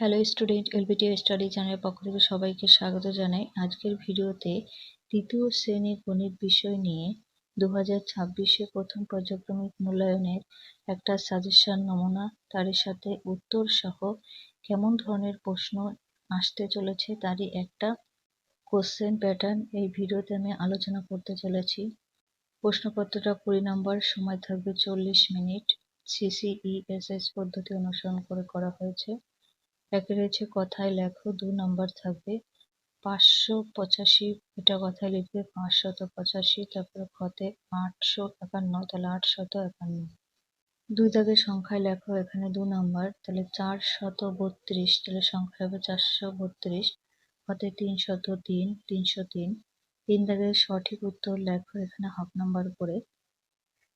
Hello student, LBT study চ্যানেলের পক্ষ থেকে সবাইকে স্বাগত জানাই। আজকের ভিডিওতে তৃতীয় শ্রেণীর গণিত বিষয় নিয়ে 2026-এ প্রথম পর্যায়ক্রমিক মূল্যায়নের একটা সাজেশন নমুনা, তার সাথে উত্তর সহ কেমন ধরনের প্রশ্ন আসতে চলেছে তারই একটা কোশ্চেন প্যাটার্ন এই ভিডিওতে আমি আলোচনা করতে চলেছি। প্রশ্নপত্রটা 20 নম্বর, সময় থাকবে 40 মিনিট। CCESS পদ্ধতি অনুসরণ করে করা হয়েছে। একে রয়েছে কথায় লেখো, 2 নম্বর থাকবে 585, এটা কথায় লিখবে 585। তারপরে খতে 851, তাহলে 851। 2 দাগের সংখ্যায় লেখো, এখানে 2 নম্বর, তাহলে 432, তাহলে সংখ্যা হবে 432। খতে 303, 303। 3 দাগের সঠিক উত্তর লেখো, এখানে হাফ নাম্বার করে।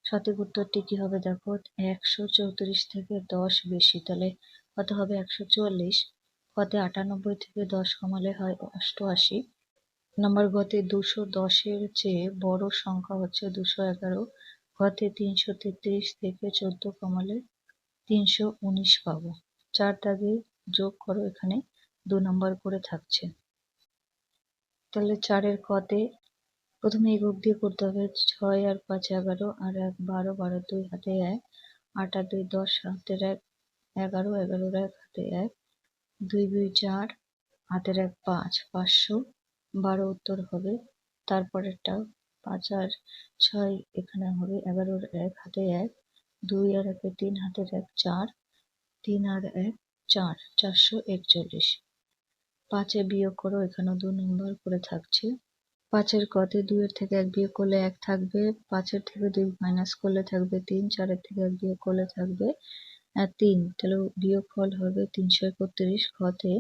সঠিক উত্তরটি কি হবে দেখো, 134 থেকে 10 বেশি, তাহলে কত হবে 144। গতে 98 থেকে 10 কমালে হয় 88 নম্বর। গতে 210-এর চেয়ে বড় সংখ্যা হচ্ছে 211। গতে 333 থেকে 14 কমালে 319 পাবো। 4 দাগে যোগ করো, এখানে 2 নম্বর করে থাকছে। তাহলে 4-এর কতে প্রথমে একক দিয়ে করতে হবে, 6 আর 5 11, আর 1 12, 12 2 হাতে 1, 8 আর 2 10 হাতের 1 11, 11 1 হাতে 1, 2 2 4 হাতের 1 5, 512 উত্তর হবে। তারপরেরটা 5 আর 6 এখানে হবে 11 1 হাতে 1, 2 আর 1 3 হাতের 1 4, 3 আর 1 4, 441। 5-এ বিয়োগ করো, এখানে 2 নম্বর করে থাকছে। 5-এর কতে 2 এর থেকে 1 বিয়োগ করলে 1 থাকবে, 5-এর থেকে 2 মাইনাস করলে থাকবে 3, 4-এর থেকে 1 বিয়োগ করলে থাকবে 3, তাহলে বিয়োগফল হবে 331। খতে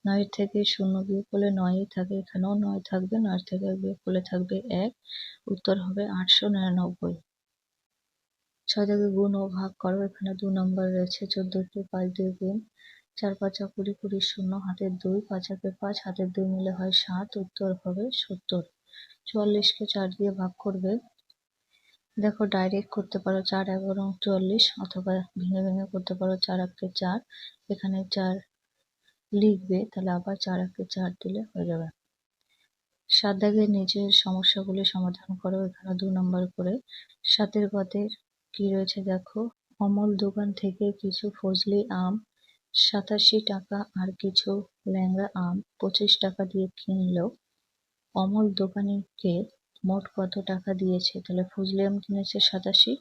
9-এর থেকে 0 বিয়োগ করলে 9ই থাকে, এখানেও 9 থাকবে, 9 থেকে 1 বিয়োগ করলে থাকবে 1, উত্তর হবে 899। 6 থেকে গুণ ও ভাগ করো, এখানে 2 নম্বর রয়েছে, 14কে 5 দিয়ে গুণ, 4 5 20 20 0 হাতের 2, 5 একে 5 হাতের 2 মিলে হয় 7, উত্তর হবে 70। 44-কে 4 দিয়ে ভাগ করবে, দেখো ডাইরেক্ট করতে পারো 4 এবং 44, অথবা ভেঙে ভেঙে করতে পারো 4 একে 4, এখানে 4 লিখবে, তাহলে আবার 4 একে 4 দিলে হয়ে যাবে। 7 দাগের নিচের সমস্যাগুলি সমাধান করো, এখানে 2 নম্বর করে। 7-এর গতের কি রয়েছে দেখো, অমল দোকান থেকে কিছু ফজলি আম 87 টাকা আর কিছু ল্যাংড়া আম 25 টাকা দিয়ে কিনলো। অমল দোকানিকে মোট কত টাকা দিয়েছে? তাহলে ফজলি আম কিনেছে 87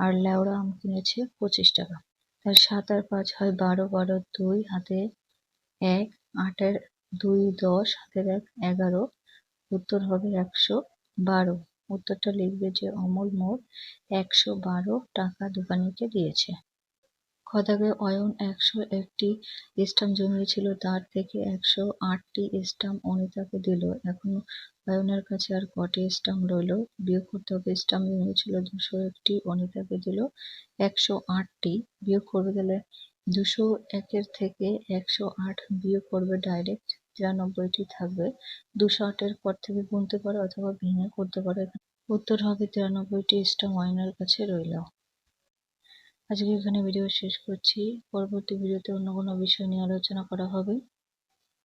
আর লেওড়া আম কিনেছে 25 টাকা। তাহলে 7 আর 5 হয় 12, 12 2 হাতে 1, 8 এর 2 10 হাতের 1 11, উত্তর হবে 112। উত্তরটা লিখবে যে অমল মোট 112 টাকা দোকানিকে দিয়েছে। খ দাগে অয়ন 101টি স্টাম্প জমিয়েছিল, তার থেকে 108টি স্টাম্প অনিতাকে দিল। এখন অয়নের কাছে আর কটি স্টাম্প রইল? বিয়োগ করতে হবে। স্টাম্প জমিয়েছিল 201টি, অনিতাকে দিল 108টি। বিয়োগ করবে, গেলে 201-এর থেকে 108 বিয়োগ করবে, ডাইরেক্ট 93টি থাকবে। 208-এর পর থেকে গুনতে পারো অথবা ভেঙে করতে পারো। উত্তর হবে 93টি স্টাম্প অয়নের কাছে রইল। আজকে এখানে ভিডিও শেষ করছি। পরবর্তী ভিডিওতে অন্য কোনো বিষয় নিয়ে আলোচনা করা হবে।